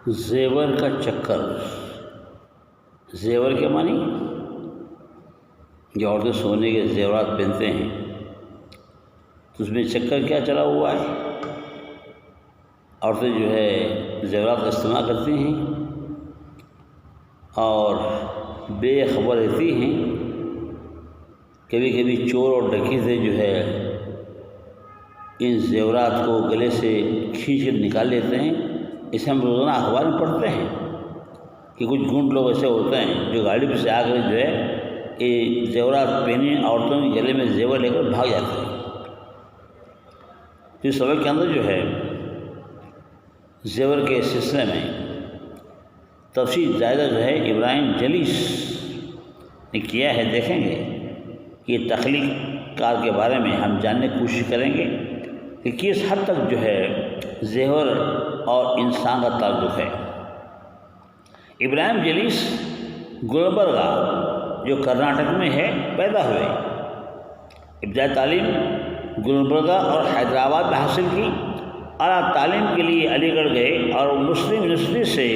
زیور کا چکر. زیور کے معنی جو عورتیں سونے کے زیورات پہنتے ہیں تو اس میں چکر کیا چلا ہوا ہے. عورتیں جو ہے زیورات کا استعمال کرتی ہیں اور بے خبر رہتی ہیں. کبھی کبھی چور اور ڈکیتے جو ہے ان زیورات کو گلے سے کھینچ کر نکال لیتے ہیں. اسے ہم روزانہ اخبار میں پڑھتے ہیں کہ کچھ گنڈ لوگ ایسے ہوتے ہیں جو گاڑی پہ سے آ کر جو ہے یہ زیورات پہنی عورتوں کے گلے میں زیور لے کر بھاگ جاتے ہیں. اس سبق کے اندر جو ہے زیور کے سلسلے میں تفصیل زیادہ جو ہے ابراہیم جلیس نے کیا ہے. دیکھیں گے کہ تخلیق کار کے بارے میں ہم جاننے کی کوشش کریں گے کہ کس حد تک جو ہے زیور اور انسان کا تعلق ہے. ابراہیم جلیس گلبرگہ جو کرناٹک میں ہے پیدا ہوئے. ابتدائی تعلیم گلبرگہ اور حیدرآباد میں حاصل کی. اعلیٰ تعلیم کے لیے علی گڑھ گئے اور مسلم یونیورسٹی سے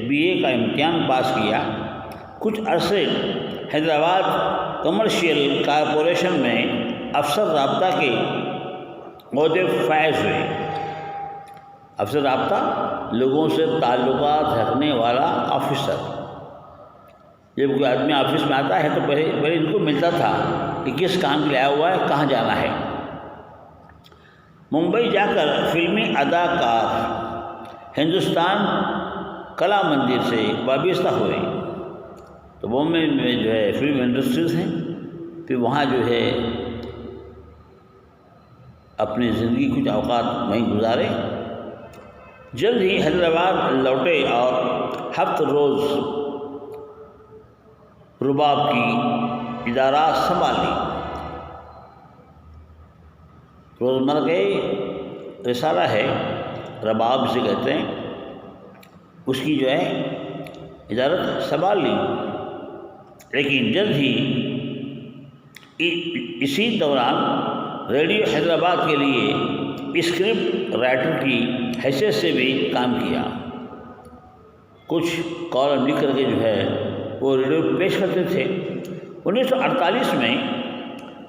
BA کا امتحان پاس کیا. کچھ عرصے حیدرآباد کمرشل کارپوریشن میں افسر رابطہ کے عہدے فائز ہوئے. افسر رابطہ لوگوں سے تعلقات رکھنے والا آفیسر. جب کوئی آدمی آفس میں آتا ہے تو پہلے ان کو ملتا تھا کہ کس کام کے لیے آیا ہوا ہے, کہاں جانا ہے. ممبئی جا کر فلمی اداکار ہندوستان کلا مندر سے وابستہ ہوئے. تو بمبئی میں جو ہے فلم انڈسٹریز ہیں. پھر وہاں جو ہے اپنی زندگی کچھ اوقات وہیں گزارے. جلد ہی حیدرآباد لوٹے اور ہفت روز رباب کی ادارات سنبھالی. روزمرہ کے رسالہ ہے رباب سے کہتے ہیں, اس کی جو ہے اجازت سنبھال لی. لیکن جلد ہی اسی دوران ریڈیو حیدرآباد کے لیے اسکرپٹ رائٹر کی حیثیت سے بھی کام کیا. کچھ کالم لکھ کر کے جو ہے وہ ریڈیو پہ پیش کرتے تھے. 1948 میں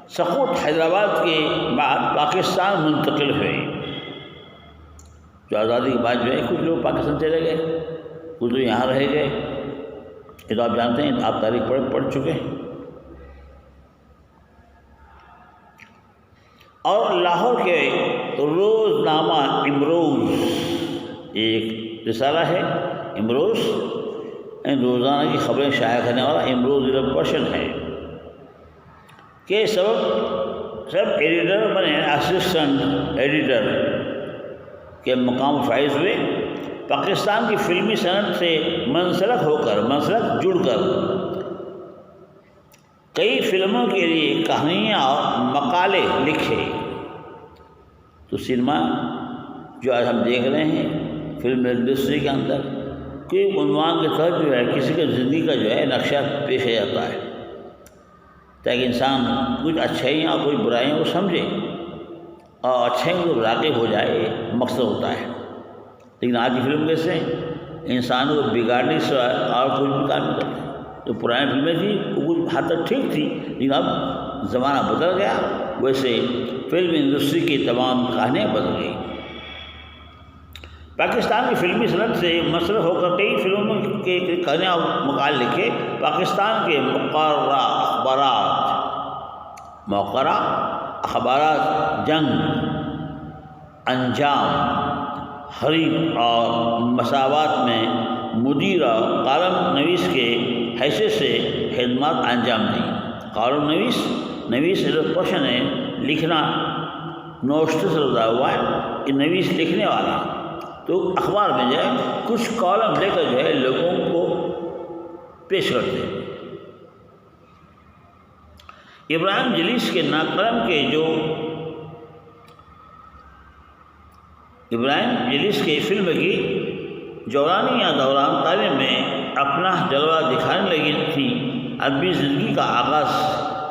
سقوط حیدرآباد کے بعد پاکستان منتقل ہوئے. جو آزادی کے بعد جو ہے کچھ لوگ پاکستان چلے گئے, کچھ لوگ یہاں رہ گئے. یہ تو آپ جانتے ہیں, آپ تاریخ پڑھ چکے ہیں. اور لاہور کے روزنامہ امروز ایک رسالہ ہے. امروز روزانہ کی خبریں شائع کرنے والا امروز پرشن ہے کہ سب ایڈیٹر بنے, اسسٹنٹ ایڈیٹر کے مقام فائز ہوئے. پاکستان کی فلمی صنعت سے منسلک جڑ کر کئی فلموں کے لیے کہانیاں اور مقالے لکھے. تو سنیما جو آج ہم دیکھ رہے ہیں فلم انڈسٹری کے اندر کوئی عنوان کے تحت جو ہے کسی کے زندگی کا جو ہے نقشہ پیش کیا جاتا ہے تاکہ انسان کچھ اچھائیاں اور کوئی برائیاں کو سمجھے اور اچھائیوں کو راغب ہو جائے, مقصد ہوتا ہے. لیکن آج کی فلم کیسے انسانوں کو بگاڑنے سے اور کچھ بھی کام نہیں کرتے. جو پرانی فلمیں تھیں وہ کچھ حد تک ٹھیک تھی, لیکن اب زمانہ بدل گیا. ویسے فلم انڈسٹری کی تمام کہانیاں بدل گئی. پاکستان کی فلمی صنعت سے منسلک ہو کر کئی فلموں کے کہانیاں مقال لکھے. پاکستان کے موقرہ اخبارات جنگ, انجام, حریف اور مساوات میں مدیر اور کالم نویس کے حیثیت سے خدمات انجام دیں. کالم نویس پرشن ہے. لکھنا نوشت سے لگا ہوا ہے کہ نویس لکھنے والا. تو اخبار میں جو ہے کچھ کالم لے کر جو ہے لوگوں کو پیش کرتے ہیں. ابراہیم جلیس کے ناقلم کے ابراہیم جلیس کے فلم کی دوران تعلیم میں اپنا جلوہ دکھانے لگی تھی. عربی زندگی کا آغاز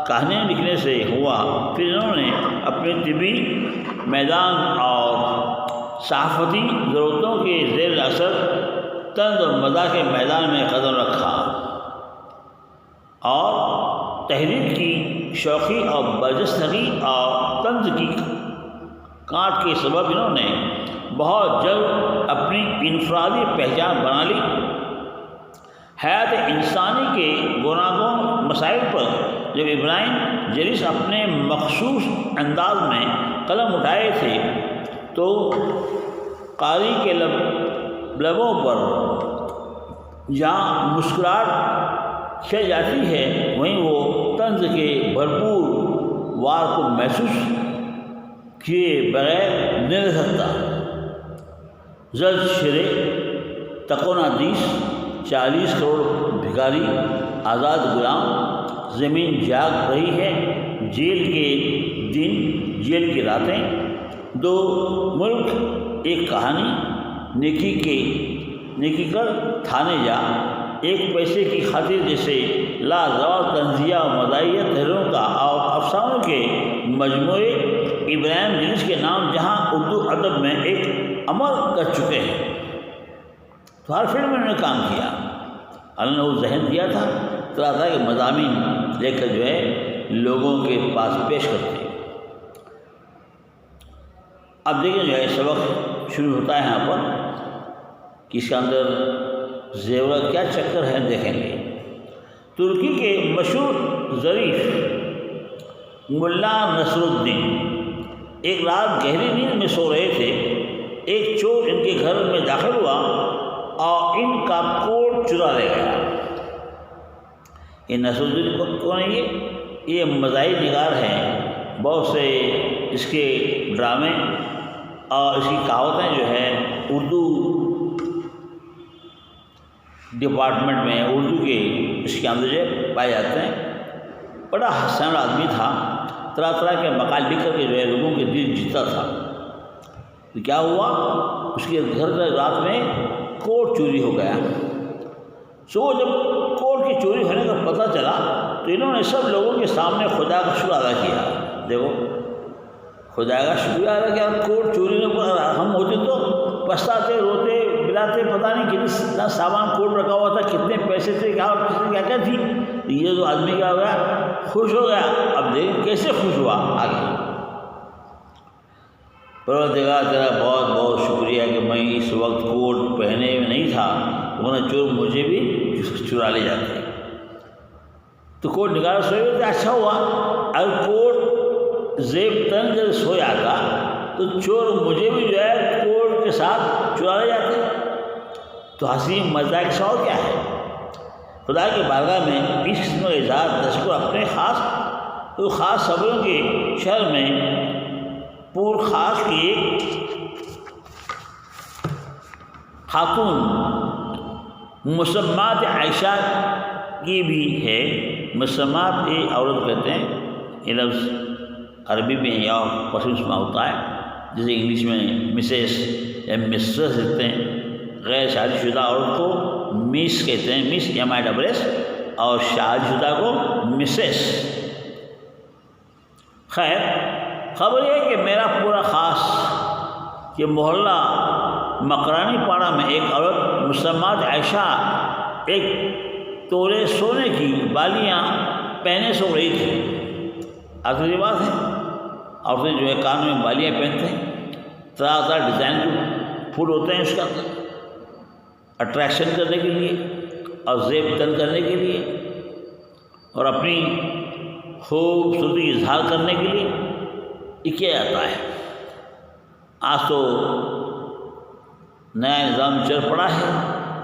کہانیاں لکھنے سے ہوا. پھر انہوں نے اپنے طبی میدان اور صحافتی ضرورتوں کے زیر اثر طنز اور مزاح کے میدان میں قدم رکھا اور تحریر کی شوخی اور برجستگی اور طنز کی کانٹ کے سبب انہوں نے بہت جلد اپنی انفرادی پہچان بنا لی۔ حیات انسانی کے گوناگون مسائل پر جب ابراہیم جلیس اپنے مخصوص انداز میں قلم اٹھائے تھے تو قاری کے لبوں پر جہاں مسکراہٹ چھا جاتی ہے وہیں وہ طنز کے بھرپور وار کو محسوس کیے بغیر نہیں رہ سکتا۔ زرد شرے تقونادیس 40 کروڑ بھکاری آزاد غلام زمین جاگ رہی ہے جیل کے دن جیل کی راتیں دو ملک ایک کہانی نیکی کر تھانے جا ایک پیسے کی خاطر جیسے لازوال طنزیہ و مزاحیہ تحریروں کا اور افسانوں کے مجموعے ابراہیم جلیس کے نام جہاں اردو ادب میں ایک امر کر چکے ہیں تو ہر فلم میں انہوں نے کام کیا۔ اللہ نے وہ ذہن دیا تھا طرح طرح کے مضامین لے کر جو ہے لوگوں کے پاس پیش کرتے۔ اب دیکھیں جو ہے سبق شروع ہوتا ہے یہاں پر کہ اس کے اندر زیور کیا چکر ہے دیکھیں گے۔ ترکی کے مشہور ظریف ملا نصر الدین ایک رات گہری نیند میں سو رہے تھے، ایک چور ان کے گھر میں داخل ہوا اور ان کا کوٹ چرا لے گیا۔ یہ نصر الدین کون ہے؟ یہ مزاحی نگار ہیں، بہت سے اس کے ڈرامے اور اس کی کہاوتیں جو ہے اردو ڈپارٹمنٹ میں اردو کے اس کے اندر جو پائے جاتے ہیں۔ بڑا حسین آدمی تھا، طرح طرح کے مقال لکھ کر کے جو ہے لوگوں کے دل جیتا تھا۔ تو کیا ہوا، اس کے گھر سے رات میں کوٹ چوری ہو گیا۔ سو جب کوٹ کی چوری ہونے کا پتہ چلا تو انہوں نے سب لوگوں کے سامنے خدا کا شکر ادا کیا۔ دیکھو خدا کا شکریہ ادا کیا، کوٹ چوری نے ہم ہوتے تو پچھتاتے روتے بلاتے، پتہ نہیں کتنا سامان کوٹ رکھا ہوا تھا، کتنے پیسے تھے، کیا تھی۔ یہ تو آدمی کیا ہو گیا، خوش ہو گیا۔ اب دیکھ کیسے خوش ہوا آگے۔ پروردگار تیرا بہت بہت شکریہ کہ میں اس وقت کوٹ پہنے میں نہیں تھا، ورنہ چور مجھے بھی چرا لے جاتے۔ تو کوٹ نگار سوئے ہوئے تھے، اچھا ہوا اگر کوٹ زیب تن جب سو جاتا تو چور مجھے بھی جو ہے کوٹ کے ساتھ چرا لے جاتے۔ تو ہنسی مزاح کا سوال کیا ہے؟ خدا کے بارگاہ میں اس قسم کا اظہار تشکر اپنے خاص صبروں کے شہر میں پور خاص کی ایک خاتون مسمات عائشہ کی بھی ہے۔ مسمات ایک عورت کہتے ہیں، یہ لفظ عربی میں یا پسند میں ہوتا ہے، جیسے انگلش میں مسز یا مسٹرس کہتے ہیں۔ غیر شادی شدہ عورت کو مس کہتے ہیں، مس MISS، اور شادی شدہ کو مسز۔ خیر خبر یہ ہے کہ میرا پورا خاص کہ محلہ مکرانی پاڑا میں ایک عورت مسمات عائشہ ایک تولے سونے کی بالیاں پہنے سو رہی تھی۔ آخر یہ بات ہے، عورتیں جو ہے کان میں بالیاں پہنتے ہیں، طرح طرح ڈیزائن کے پھول ہوتے ہیں اس کا اٹریکشن کرنے کے لیے اور زیب تن کرنے کے لیے اور اپنی خوبصورتی اظہار کرنے کے لیے یہ کیا جاتا ہے۔ آج تو نیا نظام چل پڑا ہے،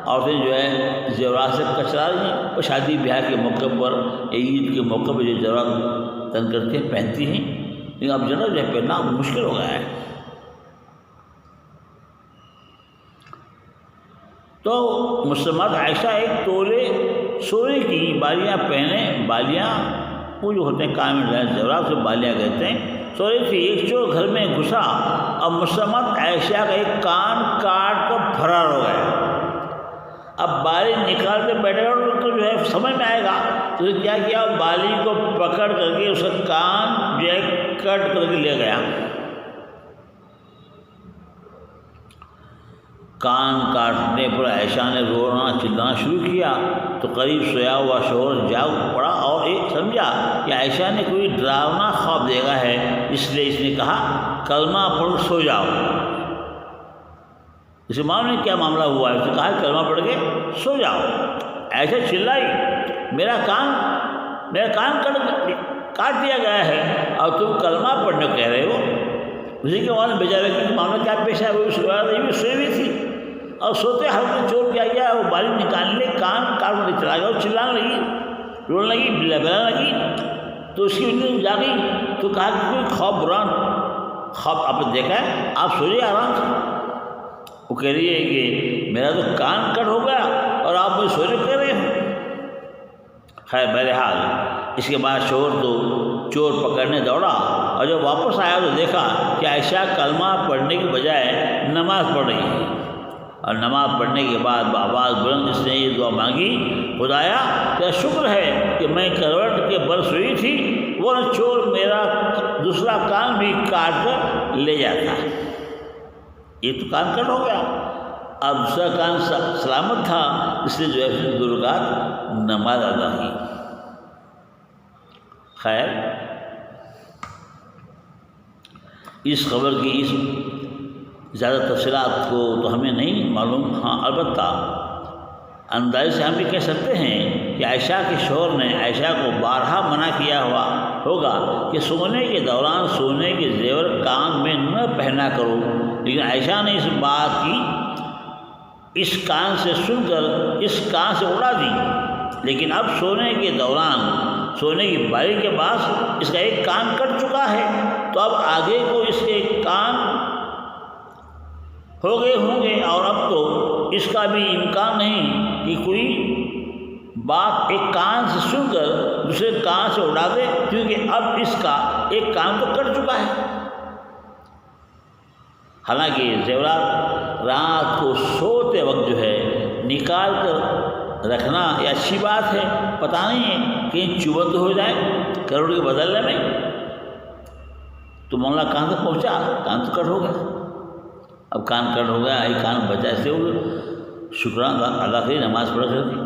عورتیں جو ہے زیورات سے کچرا رہی ہیں اور شادی بیاہ کے موقع پر یا عید کے موقع پر جو زیورات تن کر کے پہنتی ہیں، لیکن اب جنرل جو ہے پہننا مشکل ہو گیا ہے۔ تو مسلمات عائشہ ایک تولے سونے کی بالیاں پہنے، بالیاں وہ جو ہوتے ہیں کان میں زیورات سے بالیاں کہتے ہیں، سو رہی تھی۔ ایک چور گھر میں گھسا اور مسلمات عائشہ کا ایک کان کاٹ کر فرار ہو گیا۔ اب بالی نکالتے بیٹھے تو جو ہے سمجھ میں آئے گا، تو کیا کیا، بالی کو پکڑ کر کے اس کا کان جو ہے کٹ کر کے لے گیا۔ کان کاٹنے پر عائشہ نے رونا چلانا شروع کیا تو قریب سویا ہوا شوہر جاگ پڑا اور ایک سمجھا کہ عائشہ نے کوئی ڈراونا خواب دیکھا ہے، اس لیے اس نے کہا کلمہ پڑھ سو جاؤ۔ اسے معلوم نہیں کیا معاملہ ہوا ہے، اس نے کہا کلمہ پڑھ کے سو جاؤ۔ عائشہ چلائی میرا کان کاٹ دیا گیا ہے اور تم کلمہ پڑھنے کو کہہ رہے ہو۔ اسی کے بعد بیچارے کا معاملہ کیا پیش ہے، وہ بھی سوئی ہوئی تھی اور سوتے حال میں چور کیا گیا، وہ بالیں نکالنے کان کاٹنے چلا گیا اور چلانے لگی، رونے لگی، بلانے لگی۔ تو اس کی نیند جاگی تو کہا کہ کوئی خواب آپ نے دیکھا ہے، آپ سو جائے آرام سے۔ وہ کہہ رہی ہے کہ میرا تو کان کٹ ہو گیا اور آپ مجھے سونے کہہ رہے ہیں۔ خیر بہرحال اس کے بعد شوہر تو چور پکڑنے دوڑا اور جب واپس آیا تو دیکھا کہ عائشہ کلمہ پڑھنے کے بجائے نماز پڑھ رہی ہے، اور نماز پڑھنے کے بعد بآواز بلند اس نے یہ دعا مانگی، خدایا کیا شکر ہے کہ میں کروٹ کے بل سوئی تھی، ورنہ چور میرا دوسرا کان بھی کاٹ کر لے جاتا۔ یہ تو کان کٹ ہو گیا، اب دوسرا کان سلامت تھا، اس لیے جو ہے 2 رکعت نماز ادا کی۔ خیر اس خبر کی اس زیادہ تفصیلات کو تو ہمیں نہیں معلوم، ہاں البتہ اندازے سے ہم بھی کہہ سکتے ہیں کہ عائشہ کے شوہر نے عائشہ کو بارہا منع کیا ہوا ہوگا کہ سونے کے دوران سونے کے زیور کان میں نہ پہنا کرو، لیکن عائشہ نے اس بات کی اس کان سے سن کر اس کان سے اڑا دی، لیکن اب سونے کے دوران سونے کی بالی کے پاس اس کا ایک کان کٹ چکا ہے، تو اب آگے کو اس کے کان ہو گئے ہوں گے، اور اب تو اس کا بھی امکان نہیں کہ کوئی بات ایک کان سے سن کر دوسرے کان سے اڑا دے، کیونکہ اب اس کا ایک کان تو کٹ چکا ہے۔ حالانکہ زیورات رات کو سوتے وقت جو ہے نکال کر رکھنا یہ اچھی بات ہے، پتہ نہیں ہے کہیں چبھن تو ہو جائے کروڑ کے بدلنے میں۔ تو معاملہ کہاں تک پہنچا، کان تو کٹ ہو گیا، اب کان کٹ ہو گیا، ایک کان بچا، سے وہ شکرانہ ادا کری، نماز پڑھ کر دی۔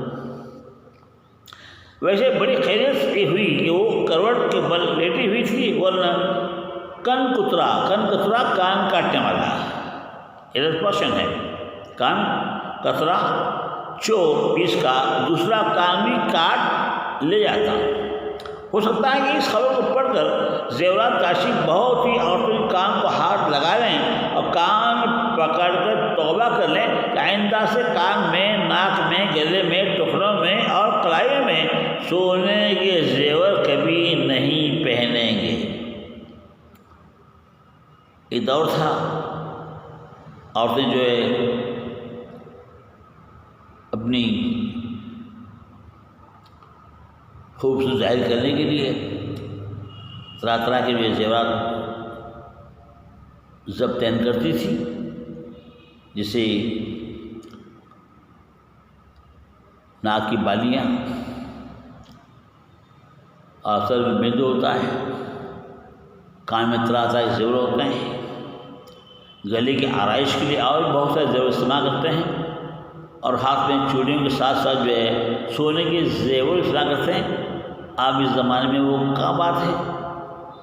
ویسے بڑی خیریت یہ ہوئی کہ وہ کروٹ کے بل لیٹی ہوئی تھی، ورنہ کن کترا کان کاٹنے والا ایرسپشن ہے، کان کترا چور اس کا دوسرا کان بھی کاٹ لے جاتا۔ ہو سکتا ہے کہ اس خبر کو پڑھ کر زیورات کاشی بہت ہی عورتوں کان کو ہاتھ لگا لیں اور کان پکڑ کر توبہ کر لیں کہ آئندہ سے کان میں، ناک میں، گلے میں، ٹخنوں میں اور کلائی میں سونے کے زیور کبھی نہیں پہنیں گے۔ ایک دور تھا عورتیں جو ہے اپنی خوبصورت ظاہر کرنے کے لیے طرح طرح کے جو زیورات ضبط کرتی تھی، جیسے ناک کی بالیاں، اور سر میں بندو ہوتا ہے، کان میں طرح طرح کے زیور ہوتے ہیں، گلے کی آرائش کے لیے اور بہت سارے زیور استعمال کرتے ہیں، اور ہاتھ میں چوڑیوں کے ساتھ ساتھ جو ہے سونے کے زیور استعمال کرتے ہیں۔ اب اس زمانے میں وہ کہاں بات ہے،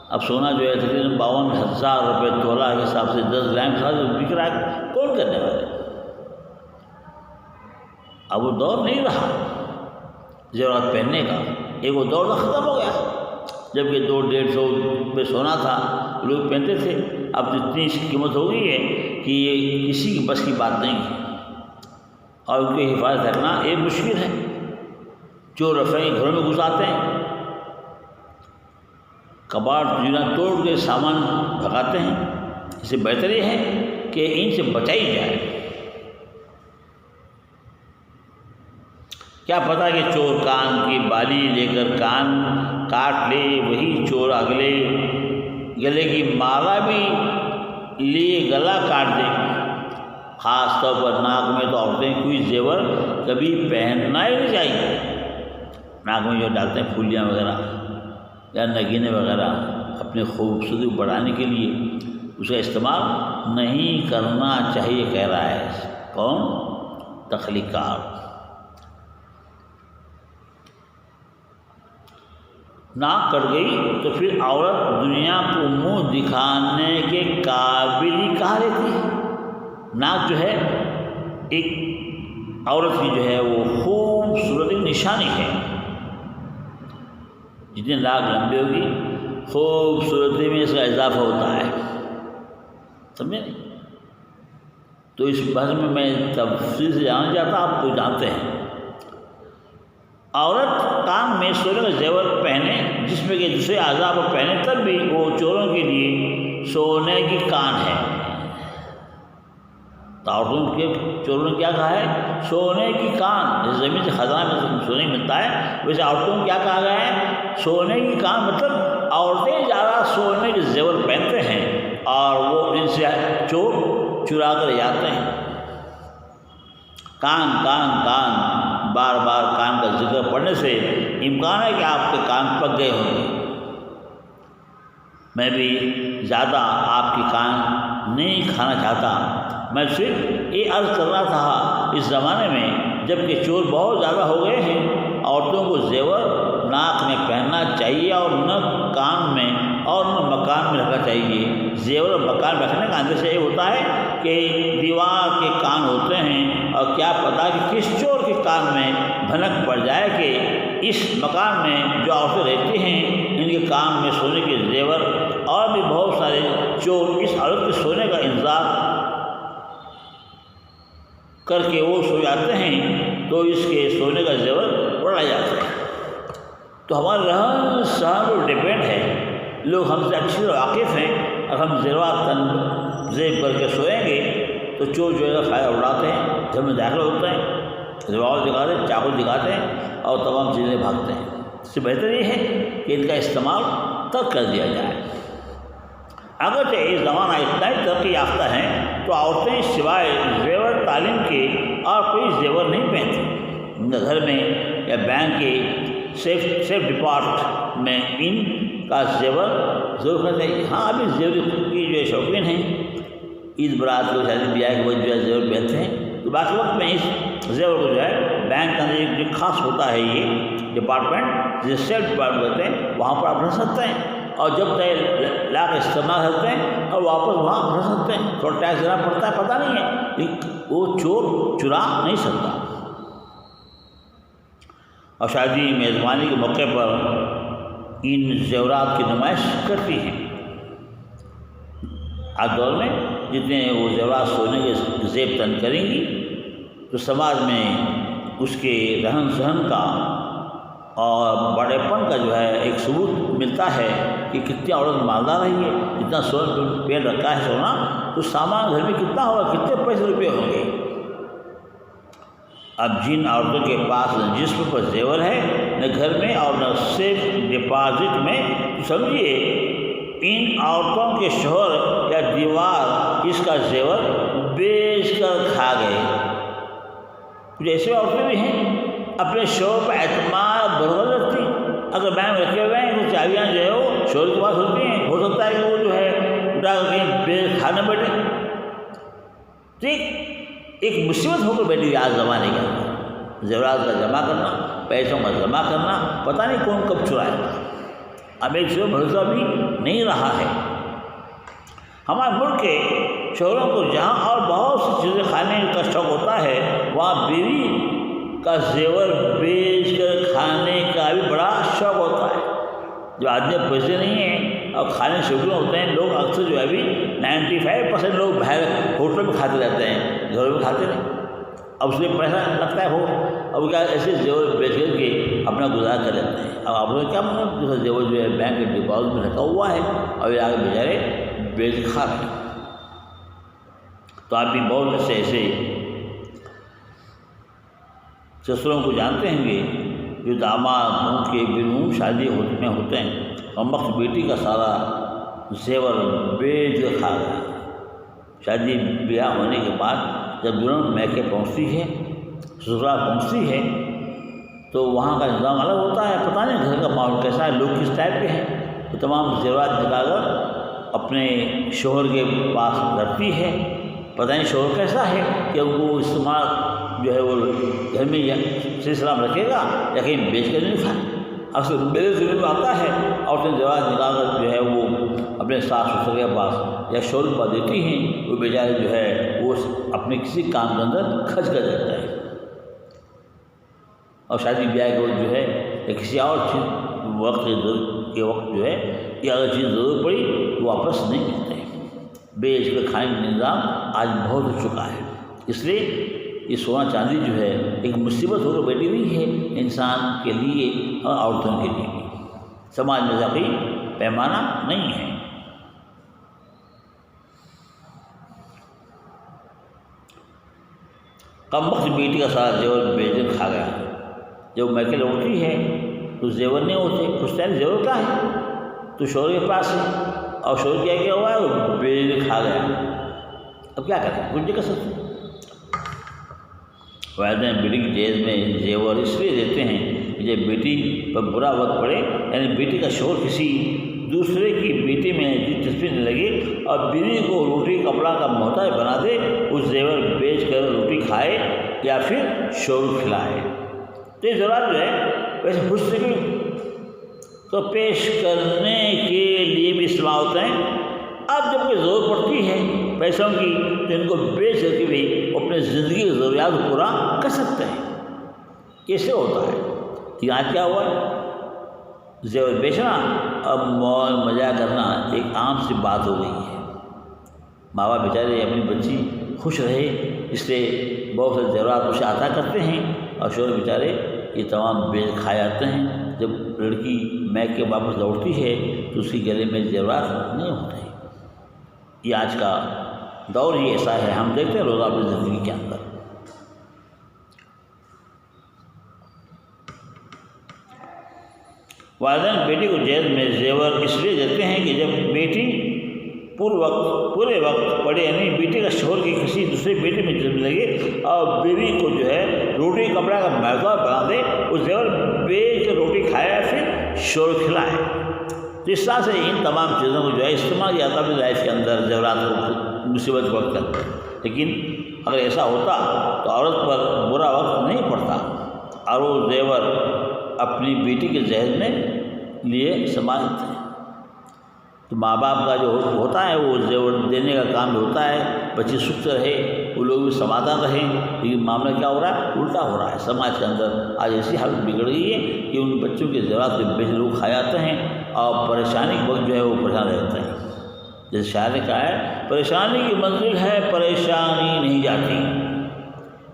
اب سونا جو ہے تقریباً 52,000 روپے تولہ کے حساب سے 10 گرام کے ساتھ بک رہا ہے، کون کرنے والے؟ اب وہ دور نہیں رہا زیورات پہننے کا، ایک وہ دور ختم ہو گیا، جبکہ 200-150 پہ سونا تھا لوگ پہنتے تھے، اب اتنی اس کی قیمت ہو گئی ہے کہ یہ کسی کی بس کی بات نہیں ہے، اور ان کی حفاظت رکھنا ایک مشکل ہے۔ چور رفعی گھروں میں گھس آتے ہیں، کباڑ جنا توڑ کے سامان بھگاتے ہیں، اس سے بہتر یہ ہے کہ ان سے بچائی جائے۔ کیا پتہ کہ چور کان کی بالی لے کر کان کاٹ لے، وہی چور اگلے گلے کی مالا بھی لیے گلا کاٹ دے۔ خاص طور پر ناک میں تو عورتیں کوئی زیور کبھی پہننا ہی نہیں چاہیے، ناک میں جو ڈالتے ہیں پھولیاں وغیرہ یا نگینے وغیرہ اپنی خوبصورتی بڑھانے کے لیے، اس کا استعمال نہیں کرنا چاہیے کہہ رہا ہے کون؟ تخلیقات۔ ناک کٹ گئی تو پھر عورت دنیا کو منہ دکھانے کے قابل ہی کہا لیتی ہے۔ ناک جو ہے ایک عورت کی جو ہے وہ خوبصورت نشانی ہے۔ جتنی ناک لمبی ہوگی خوبصورتی میں اس کا اضافہ ہوتا ہے، سمجھے نہیں؟ تو اس بحث میں تفصیل سے جاننا چاہتا، آپ کو جانتے ہیں۔ عورت کان میں سونے کا زیور پہنے، جس میں کہ دوسرے اعضاء کو پہنے، تب بھی وہ چوروں کے لیے سونے کی کان ہے۔ تو عورتوں کے چوروں نے کیا کہا ہے؟ سونے کی کان۔ جیسے زمین سے خزانہ میں سونے ملتا ہے، ویسے عورتوں کو کیا کہا گیا ہے؟ سونے کی کان۔ مطلب عورتیں زیادہ سونے کے زیور پہنتے ہیں اور وہ ان سے چور چرا کر جاتے ہیں۔ کان کان کان، بار بار کان کا ذکر پڑھنے سے امکان ہے کہ آپ کے کان پک گئے ہوں گے۔ میں بھی زیادہ آپ کی کان نہیں کھانا چاہتا، میں صرف یہ عرض کر رہا تھا اس زمانے میں جب کہ چور بہت زیادہ ہو گئے ہیں، عورتوں کو زیور ناک میں پہننا چاہیے اور نہ کان میں اور نہ مکان میں رکھنا چاہیے۔ زیور اور مکان میں رکھنے کا اندیشہ یہ ہوتا ہے کہ دیوار کے کان ہوتے ہیں اور کیا پتہ کہ کس چور کے کان میں بھنک پڑ جائے کہ اس مکان میں جو عورتیں رہتی ہیں ان کے کان میں سونے کے زیور، اور بھی بہت سارے چور اس عورت کے سونے کا انتظار کر کے وہ سو جاتے ہیں تو اس کے سونے کا زیور اڑا جاتا ہے۔ تو ہمارے رہن سہن پر ڈپینڈ ہے، لوگ ہم سے اچھی طرح واقف ہیں۔ اگر ہم زیورات زیب کر کے سوئیں گے تو چور جو ہے فائدہ اڑاتے ہیں، گھر میں داخل ہوتے ہیں، ریوالور دکھاتے ہیں، چاقو دکھاتے ہیں اور تمام چیزیں بھاگتے ہیں۔ اس سے بہتر یہ ہے کہ ان کا استعمال ترک کر دیا جائے۔ اگرچہ یہ زمانہ اتنا ہی ترقی یافتہ ہے تو عورتیں سوائے زیور تعلیم کے اور کوئی زیور نہیں پہنتی۔ ان کے گھر میں یا بینک کے سیف ڈپارٹ میں ان کا زیور ضرور کرنا چاہیے۔ ہاں، ابھی زیور کی جو شوقین ہیں، عید برات کو شادی بیاہ کے وقت جو ہے زیور پہنتے ہیں، تو باقی وقت میں اس زیور کو جو ہے بینک کا ایک خاص ہوتا ہے یہ ڈپارٹمنٹ، جسے سیف ڈپارٹمنٹ کہتے ہیں، وہاں پر آپ رکھ سکتے ہیں اور جب تک لا کے استعمال کرتے ہیں اور واپس وہاں رکھ سکتے ہیں۔ تھوڑا ٹیکس دینا پڑتا ہے، پتہ نہیں ہے، لیکن وہ چور چرا نہیں سکتا۔ اور شادی میزبانی کے موقع پر ان زیورات کی نمائش کرتی ہیں۔ آج دور میں جتنے وہ زیورات سونے کے زیب تن کریں گی تو سماج میں اس کے رہن سہن کا اور بڑے پن کا جو ہے ایک ثبوت ملتا ہے کہ کتنی عورت مالدار رہی ہے، اتنا سونا پہن رکھا ہے سونا، تو سامان گھر میں کتنا ہوگا، کتنے پیسے روپے ہوں گے۔ اب جن عورتوں کے پاس نہ جسم پر زیور ہے، نہ گھر میں اور نہ سیف ڈپازٹ میں، سمجھیے ان عورتوں کے شوہر یا دیوار اس کا زیور بیچ کر کھا گئے۔ جیسے عورتیں بھی ہیں اپنے شوہر پر اعتماد برقرار رکھتی، اگر بینک رکھے ہوئے ہیں تو چابیاں جو ہے وہ شوہر کے پاس ہوتی ہیں، ہو سکتا ہے کہ وہ جو ہے اٹھا کر کہیں بیچ کھانے بیٹھے۔ ٹھیک، ایک مصیبت ہو کر بیٹھی آج زمانے کا زیورات کا جمع کرنا، پیسوں کا جمع کرنا، پتہ نہیں کون کب چرائے گا۔ اب ایک شوہر بھروسہ بھی نہیں رہا ہے۔ ہمارے ملک کے شوہروں کو جہاں اور بہت سی چیزیں کھانے کا شوق ہوتا ہے، وہاں بیوی کا زیور بیچ کر کھانے کا بھی بڑا شوق ہوتا ہے۔ جو آدمی پیسے نہیں ہیں اور کھانے شوقین ہوتے ہیں، لوگ اکثر جو ہے ابھی 95% لوگ باہر ہوٹل میں کھاتے رہتے ہیں، گھروں میں کھاتے نہیں۔ اب اس میں پیسہ لگتا ہے ہو، اب کیا ایسے زیور بیچ کر کے اپنا گزارا کر لیتے ہیں۔ اب آپ لوگ کیا مطلب دوسرا زیور جو ہے بینک کے ڈپازٹ میں رکھا ہوا ہے اور یہ آگے بیچارے بیچ کھا رہے ہیں۔ تو آپ بھی بہت سے ایسے سسروں کو جانتے ہیں گے جو داماد ان کے بنوں شادی میں ہوتے ہیں اور وقت بیٹی کا سارا زیور بیچ کر کھا گیا۔ شادی بیاہ ہونے کے بعد جب دلہن میکے پہنچتی ہے، سسرال پہنچتی ہے، تو وہاں کا نظام الگ ہوتا ہے۔ پتہ نہیں گھر کا ماحول کیسا ہے، لوگ کس ٹائپ کے ہیں۔ تو تمام زیورات نکال کر اپنے شوہر کے پاس رکھتی ہے پتہ نہیں شوہر کیسا ہے کہ ان کو استعمال جو ہے وہ گھر میں سلسلہ رکھے گا یا کہیں بیچ کر نہیں کھائے۔ اکثر میرے ذہن میں آتا ہے عورتیں زواج نکال کر جو ہے وہ اپنے ساس سسر کے پاس یا شوہر کے پاس دیتی ہیں، وہ بیچارے جو ہے وہ اپنے کسی کام کے اندر خرچ کر دیتا ہے، اور شادی بیاہ کے وقت جو ہے یا کسی اور چیز وقت کے وقت جو ہے یا اگر چیز ضرورت پڑی تو واپس نہیں ملتے ہیں۔ بیچ کر کھانے کا نظام آج بہت ہو چکا ہے، اس لیے یہ سونا چاندی جو ہے ایک مصیبت ہو کر بیٹھی ہوئی ہے انسان کے لیے اور عورتوں کے لیے بھی۔ سماج میں ذاتی پیمانہ نہیں ہے۔ کم وقت بیٹی کا سارا زیور بیچ کر کھا گیا، جب میکے لوٹتی ہے تو زیور نہیں ہوتے، کچھ ٹائم زیور کا ہے تو شوہر کے پاس ہے، اور شوہر کیا ہوا ہے وہ بیچ کر کھا گیا، اب کیا کریں، کچھ نہیں کر سکتے۔ والدین بیٹی کی جہیز میں زیور اس لیے دیتے ہیں کہ جب بیٹی پر برا وقت پڑے، یعنی بیٹی کا شوہر کسی دوسرے کی بیٹی میں دلچسپی نہ لگے اور بیوی کو روٹی کپڑا کا محتاج بنا دے، اس زیور بیچ کر روٹی کھائے یا پھر شوہر کھلائے۔ تو یہ زیورات جو ہے ویسے حسن تو پیش کرنے کے لیے بھی استعمال ہوتے ہیں۔ اب جب کوئی ضرورت پڑتی ہے پیسوں کی تو ان کو بیچ کر کے بھی اپنے زندگی کی ضروریات کو پورا کر سکتے ہیں۔ کیسے ہوتا ہے؟ یہاں کیا ہوا ہے؟ زیور بیچنا اب مول مزہ کرنا ایک عام سی بات ہو گئی ہے۔ ماں باپ بیچارے اپنی بچی خوش رہے اس لیے بہت سے زیورات اسے عطا کرتے ہیں، اور شوہر بیچارے یہ تمام بیچ کھائے جاتے ہیں۔ جب لڑکی میکے واپس لوٹتی ہے تو اس کے گلے میں زیورات نہیں ہوتے۔ یہ آج کا دور ہی ایسا ہے، ہم دیکھتے ہیں روزہ اپنی زندگی کے اندر۔ والدین بیٹی کو جہیز میں زیور اس لیے دیتے ہیں کہ جب بیٹی پورے وقت پڑے، یعنی بیٹی کا شوہر کی کسی دوسرے بیٹی میں دلچسپی لگے اور بیوی کو جو ہے روٹی کپڑا کا محتاج بنا دے، اس زیور بیچ کے روٹی کھایا پھر شوہر کھلائے۔ تو اس طرح سے ان تمام چیزوں کو جو ہے استعمال کیا جاتا ہے لائف کے اندر زیورات مصیبت کے وقت کرتے، لیکن اگر ایسا ہوتا تو عورت پر برا وقت نہیں پڑتا اور وہ زیور اپنی بیٹی کے جہیز میں لیے سنبھالتے ہیں۔ تو ماں باپ کا جو ہوتا ہے وہ زیور دینے کا کام جو ہوتا ہے، بچی سکھ رہے، وہ لوگ بھی سمادھان رہیں، لیکن معاملہ کیا ہو رہا ہے؟ الٹا ہو رہا ہے۔ سماج کے اندر آج ایسی حالت بگڑ گئی ہے کہ ان بچوں کے زیورات کے بیچ لوگ کھا جاتے ہیں اور پریشانی کے وقت جو ہے وہ پریشان رہتے ہیں۔ جیسے شاعر نے کہا ہے، پریشانی کی منزل ہے پریشانی نہیں جاتی،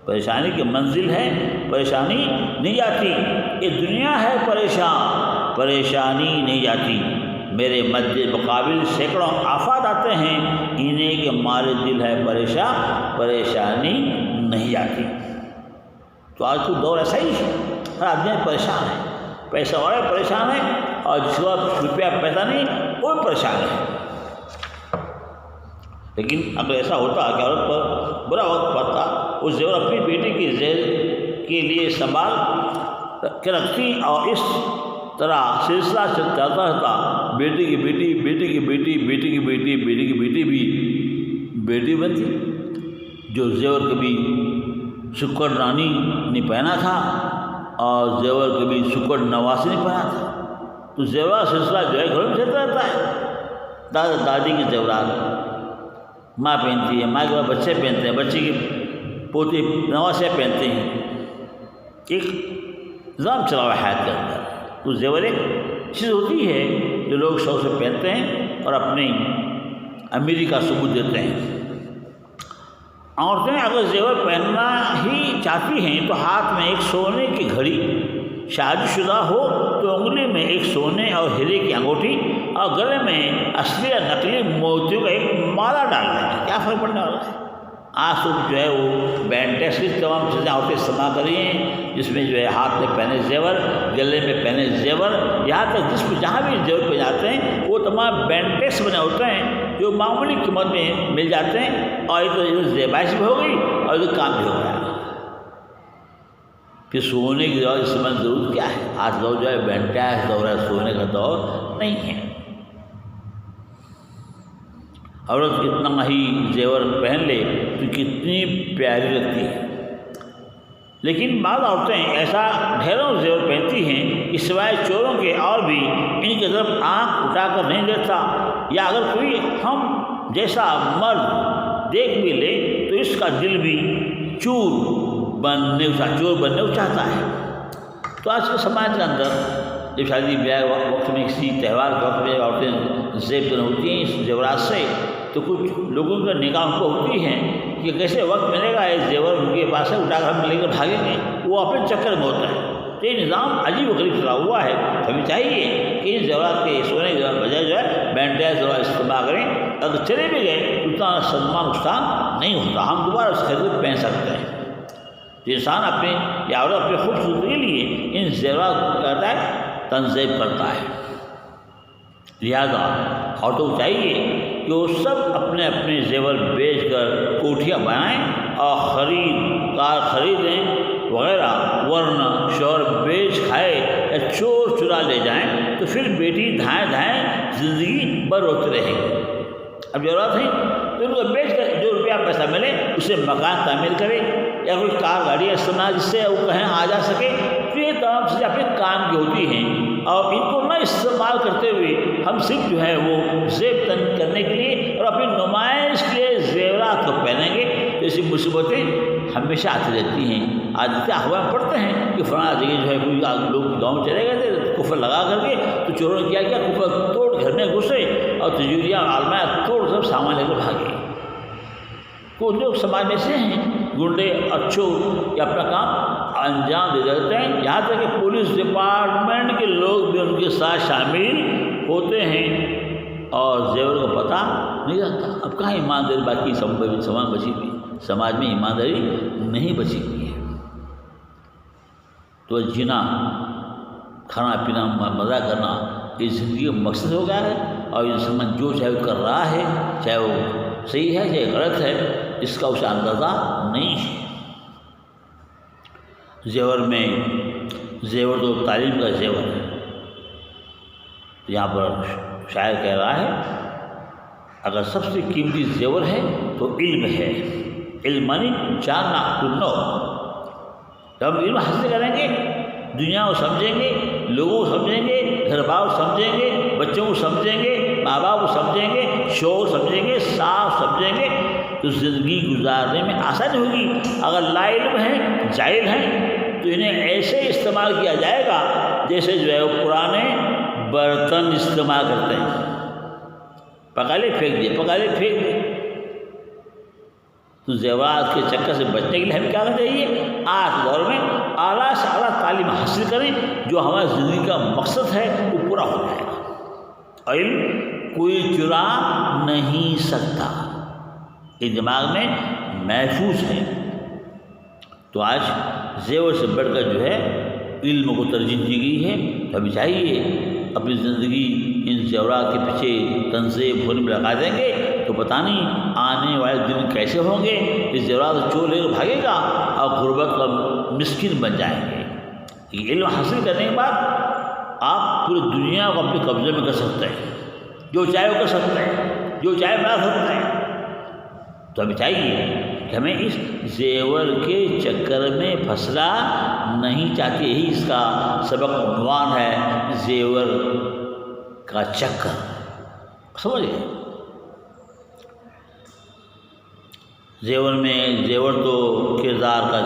پریشانی کی منزل ہے پریشانی نہیں جاتی، یہ دنیا ہے پریشان پریشانی نہیں جاتی، میرے مد مقابل سینکڑوں آفات آتے ہیں، انہیں کے مارے دل ہے پریشان پریشانی نہیں جاتی۔ تو آج تو دور ایسا ہی ہے، ہر آدمی پریشان ہے، پیسہ والے پریشان ہے اور جس کو روپیہ پیسہ نہیں وہ پریشان ہے۔ لیکن اگر ایسا ہوتا کہ عورت پر برا وقت پڑتا، اس زیور اپنی بیٹی کی جہیز کے لیے سنبھال کے رکھتی اور اس طرح سلسلہ چلتا رہتا، بیٹی کی بیٹی بیٹی کی بیٹی بیٹی کی بیٹی بیٹی کی بیٹی بھی بیٹی بنتی۔ جو زیور کبھی شکر رانی نے پہنا تھا اور زیور کبھی شکر نواسی نے پہنا تھا، تو زیور سلسلہ جو ہے گھروں میں چلتا رہتا ہے۔ دادا دادی کے زیورات ماں پہنتی ہے، ماں کے بعد بچے پہنتے ہیں، بچے کی پوتی نواسے پہنتے ہیں، ایک نظام چلا ہوا ہے حیات کے اندر۔ تو زیور ایک چیز ہوتی ہے جو لوگ شوق سے پہنتے ہیں اور اپنی امیری کا ثبوت دیتے ہیں۔ عورتیں اگر زیور پہننا ہی چاہتی ہیں تو ہاتھ میں ایک سونے کی گھڑی، شادی شدہ ہو تو انگلی میں ایک سونے اور ہیرے کی انگوٹھی اور گلے میں اصلی یا نقلی موتیوں کا ایک مالا ڈال دیں، کیا فرق پڑنے والا ہے؟ آج تو جو ہے وہ بینڈیس کی تمام چیزیں عورتیں استعمال کری ہیں، جس میں جو ہے ہاتھ میں پہنے زیور، گلے میں پہنے زیور، یہاں تک جس میں جہاں بھی زیور پہ جاتے ہیں وہ تمام بینڈیس بنے ہوتے ہیں جو معمولی قیمت میں مل جاتے ہیں، اور یہ تو زیبائش بھی ہو گئی اور یہ کام بھی ہو گیا۔ کہ سونے کی دور استعمال ضرورت کیا ہے؟ آج دور جو ہے بینٹیس دور ہے، سونے کا دور نہیں ہے۔ عورت اتنا ہی زیور پہن لے تو کتنی پیاری لگتی ہے، لیکن بعض عورتیں ایسا ڈھیروں زیور پہنتی ہیں کہ سوائے چوروں کے اور بھی ان کی طرف آنکھ اٹھا کر نہیں دیکھتا، یا اگر کوئی ہم جیسا مرد دیکھ بھی لے تو اس کا دل بھی چور بننے کو چاہتا ہے۔ تو آج کے سماج کے اندر جب شادی بیاہ وقت میں کسی تہوار کے وقت میں عورتیں زیب پہن ہوتی ہیں اس زیورات سے، تو کچھ لوگوں کا نگاہ کو ہوتی ہے کہ کیسے وقت ملے گا یہ زیور ان کے پاس ہے، اٹھا کر ہم لے کر بھاگیں گے، وہ اپنے چکر میں ہوتا ہے۔ تو یہ نظام عجیب و غریب چلا ہوا ہے۔ ہمیں چاہیے کہ ان زیورات کے سونے کے بجائے جو ہے بینڈیا زیورات استعمال کریں، اگر چلے بھی گئے تو اتنا سلمان نقصان نہیں ہوتا، ہم دوبارہ اس خرید کو پہن سکتے ہیں۔ تو انسان اپنے یا عورت اپنے خوبصورتی کے لیے ان زیورات کو کہتا ہے تنظیم کرتا ہے، لہذا عورتوں کو چاہیے کہ وہ سب اپنے اپنے زیور بیچ کر کوٹھیاں بنائیں اور کار خریدیں وغیرہ، ورنہ شوہر بیچ کھائے یا چور چرا لے جائیں تو پھر بیٹی دھائیں زندگی بھر روتی رہے گی۔ اب ضرورت ہے تو ان کو بیچ کر جو روپیہ پیسہ ملے اسے مکان تعمیر کرے یا کوئی کار گاڑی استعمال جس سے وہ کہیں آ جا سکے۔ تو یہ تمام چیزیں اپنے کام کی ہوتی ہیں اور ان کو نہ استعمال کرتے ہوئے ہم صرف جو ہے وہ زیب تن کرنے کے لیے اور اپنی نمائش کے لیے زیورات کو پہنیں گے تو ایسی مصیبتیں ہمیشہ آتی رہتی ہیں۔ آج اخبار میں پڑھتے ہیں کہ فلاں جگہ جو ہے کوئی لوگ گاؤں چلے گئے تھے کفر لگا کر کے، تو چوروں نے کیا کفر توڑ گھر میں گھسے اور تجوریاں عالمیہ توڑ سب سامان لے کر بھاگے۔ کچھ لوگ سماج میں سے ہیں گنڈے اور چور یہ اپنا کام انجام دے دیتے ہیں، یہاں تک کہ پولیس ڈپارٹمنٹ کے لوگ بھی ان کے ساتھ شامل ہوتے ہیں اور زیور کو پتہ نہیں رہتا۔ اب کہاں ایمانداری باقی سامان بچی ہوئی، سماج میں ایمانداری نہیں بچی ہوئی ہے۔ تو جینا، کھانا پینا، مزہ کرنا یہ زندگی کا مقصد ہو گیا ہے، اور انسان جو چاہے وہ کر رہا ہے، چاہے وہ صحیح ہے چاہے غلط ہے، اس کا اسے اندازہ نہیں ہے۔ زیور تو تعلیم کا زیور ہے۔ یہاں پر شاعر کہہ رہا ہے اگر سب سے قیمتی زیور ہے تو علم ہے، علم مانی جاننا تو نو۔ جب ہم علم حاصل کریں گے دنیا کو سمجھیں گے، لوگوں کو سمجھیں گے، گھر بار کو سمجھیں گے، بچوں کو سمجھیں گے، ماں باپ کو سمجھیں گے، شور سمجھیں گے، صاف سمجھیں گے تو زندگی گزارنے میں آسانی ہوگی۔ اگر لا علم ہیں، جاہل ہیں تو انہیں ایسے استعمال کیا جائے گا جیسے جو ہے وہ پرانے برتن استعمال کرتے ہیں، پکالے پھینک دیے۔ تو زیورات کے چکر سے بچنے کے لیے ہمیں کیا کرنا چاہیے؟ آج کے دور میں اعلیٰ سے اعلیٰ تعلیم حاصل کریں، جو ہماری زندگی کا مقصد ہے وہ پورا ہو جائے گا۔ علم کوئی چرا نہیں سکتا، یہ دماغ میں محفوظ ہے۔ تو آج زیور سے بڑھ کر جو ہے علم کو ترجیح دی گئی ہے، تو ہمیں چاہیے اپنی زندگی ان زیورات کے پیچھے تنظیم ہونے میں لگا دیں گے تو پتہ نہیں آنے والے دن کیسے ہوں گے۔ اس زیورات چور لے کر بھاگے گا اور غربت کا مسکین بن جائیں گے۔ یہ علم حاصل کرنے کے بعد آپ پوری دنیا کو اپنے قبضے میں کر سکتے ہیں، جو چاہے وہ کر سکتے ہیں، جو چاہے بنا سکتے ہیں۔ تو ہمیں چاہیے کہ ہمیں اس زیور کے چکر میں پھنسنا نہیں چاہتے۔ یہی اس کا سبق عنوان ہے، زیور کا چکر۔ سمجھے؟ زیور تو کردار کا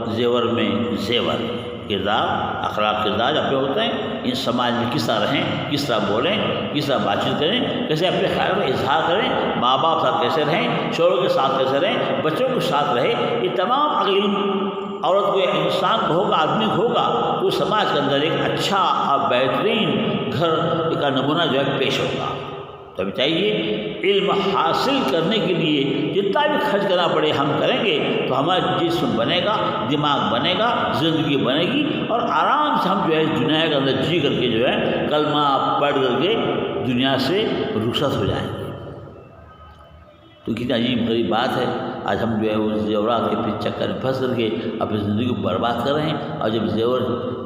زیور میں زیور کردار، اخلاق کردار اپنے ہوتے ہیں۔ ان سماج میں کس طرح رہیں، کس طرح بولیں، کس طرح بات چیت کریں، کیسے اپنے خیال میں اظہار کریں، ماں باپ کے ساتھ کیسے رہیں، شوہروں کے ساتھ کیسے رہیں، بچوں کے ساتھ رہے، یہ تمام اگر علم عورت کو انسان کو ہوگا، آدمی کو ہوگا تو سماج کے اندر ایک اچھا اور بہترین گھر کا نمونہ جو ہے پیش ہوگا۔ تو ہمیں چاہیے علم حاصل کرنے کے لیے جتنا بھی خرچ کرنا پڑے ہم کریں گے تو ہمارا جسم بنے گا، دماغ بنے گا، زندگی بنے گی، اور آرام سے ہم جو ہے دنیا کے اندر جی کر کے جو ہے کلمہ پڑھ کر کے دنیا سے رخصت ہو جائیں گے۔ تو کتنی عجیب غریب بات ہے، آج ہم جو ہے وہ زیورات کے پیچھے چکر میں پھنس کر کے اپنی زندگی کو برباد کر رہے ہیں، اور جب زیور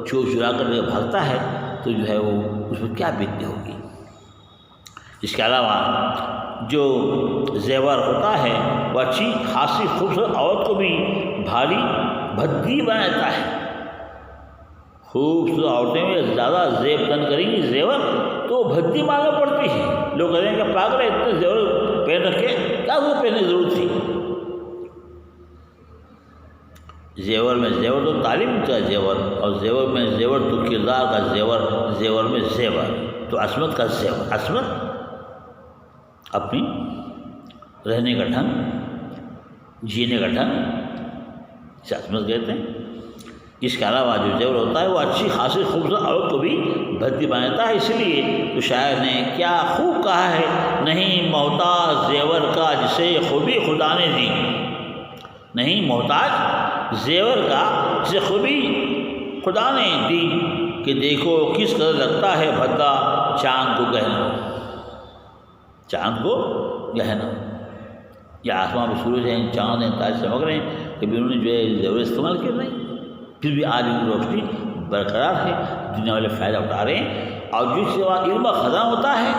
چرا کر کے بھاگتا ہے تو جو ہے وہ اس میں کیا بیتتی ہوگی۔ اس کے علاوہ جو زیور ہوتا ہے وہ اچھی خاصی خوبصورت عورت کو بھی بھاری بھدی بناتا ہے۔ خوبصورت عورتیں بھی زیادہ زیب تن کریں گی زیور تو بھدی معلوم پڑتی ہے، لوگ کہتے ہیں کہ پاگل ہے اتنے زیور پہن رکھے، کیا وہ پہننے کی ضرورت تھی؟ زیور میں زیور تو تعلیم کا زیور، اور زیور میں زیور تو کردار کا زیور، زیور میں زیور تو عصمت کا زیور، عصمت اپنی رہنے کا ڈھنگ، جینے کا ڈھنگ اسے عصمت کہتے ہیں۔ اس کے علاوہ جو زیور ہوتا ہے وہ اچھی خاصی خوبصورت عورت کو بھی بھدی بناتا ہے، اس لیے تو شاعر نے کیا خوب کہا ہے، نہیں محتاج زیور کا جسے خوبی خدا نے دی، نہیں محتاج زیور کا جسے خوبی خدا نے دی، کہ دیکھو کس قدر لگتا ہے بھدا چاند کو گہنا، چاند کو گہنا۔ یہ آسمان میں سورج ہیں، چاند ہیں، تاج چمک رہے ہیں، کبھی انہوں نے جو ہے زیور استعمال کیا نہیں، پھر بھی آج ان کی روشنی برقرار ہے، دنیا والے فائدہ اٹھا رہے ہیں۔ اور جس سے وہاں علم خزاں ہوتا ہے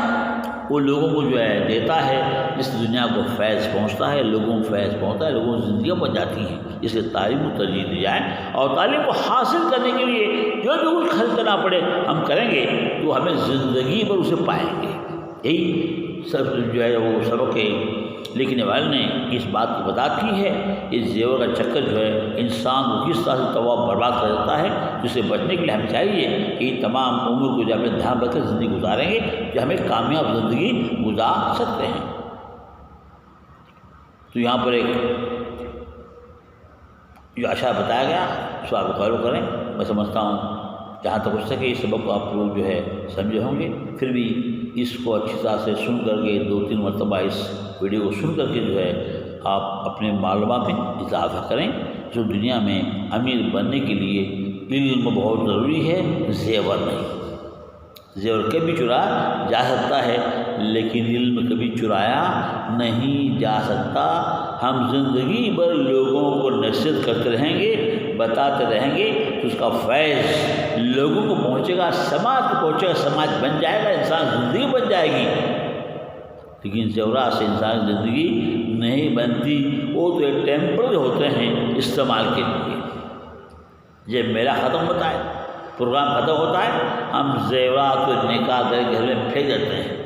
وہ لوگوں کو جو ہے دیتا ہے، اس دنیا کو فیض پہنچتا ہے، لوگوں کو فیض پہنچتا ہے، لوگوں کی زندگیاں بن جاتی ہیں۔ اس لیے تعلیم کو ترجیح دی جائے، اور تعلیم کو حاصل کرنے کے لیے جو بھی کچھ خرچ کرنا پڑے ہم کریں گے تو ہمیں زندگی پر اسے پائیں گے۔ یہی سب جو ہے وہ سبق ہے لکھنے والے نے اس بات کی وضاحت کی ہے۔ اس زیور کا چکر جو ہے انسان کو کس طرح سے تباہ برباد کر دیتا ہے، جسے بچنے کے لیے ہمیں چاہیے کہ ان تمام امور کو جو ہمیں دھیان رکھ کر زندگی گزاریں گے جو ہمیں کامیاب زندگی گزار سکتے ہیں۔ تو یہاں پر ایک جو اشعار بتایا گیا اس کو آپ فالو کریں۔ میں سمجھتا ہوں جہاں تک ہو سکے اس سبق کو آپ لوگ جو ہے سمجھے ہوں گے، پھر بھی اس کو اچھی طرح سے سن کر کے 2-3 مرتبہ اس ویڈیو کو سن کر کے جو ہے آپ اپنے معلومات میں اضافہ کریں۔ جو دنیا میں امیر بننے کے لیے علم بہت ضروری ہے، زیور نہیں۔ زیور کبھی چرایا جا سکتا ہے لیکن علم کبھی چرایا نہیں جا سکتا۔ ہم زندگی بھر لوگوں کو نصیحت کرتے رہیں گے، بتاتے رہیں گے تو اس کا فیض لوگوں کو پہنچے گا، سماج کو پہنچے گا، سماج بن جائے گا، انسان زندگی بن جائے گی۔ لیکن زیورات سے انسان کی زندگی نہیں بنتی، وہ تو ایک ٹیمپرری ہوتے ہیں استعمال کے لیے۔ جب میلہ ختم ہوتا ہے، پروگرام ختم ہوتا ہے، ہم زیورات کو نکال کر گھر میں پھینک دیتے ہیں۔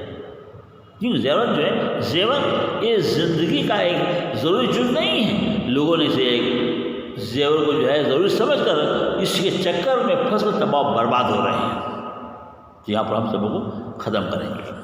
کیوں؟ زیورات جو ہے، زیور یہ زندگی کا ایک ضروری جز نہیں ہے۔ لوگوں نے اسے ایک زیور کو جو ہے ضروری سمجھ کر اس کے چکر میں پھنس کر تباہ برباد ہو رہے ہیں۔ تو یہاں پر ہم سب کو ختم کریں گے۔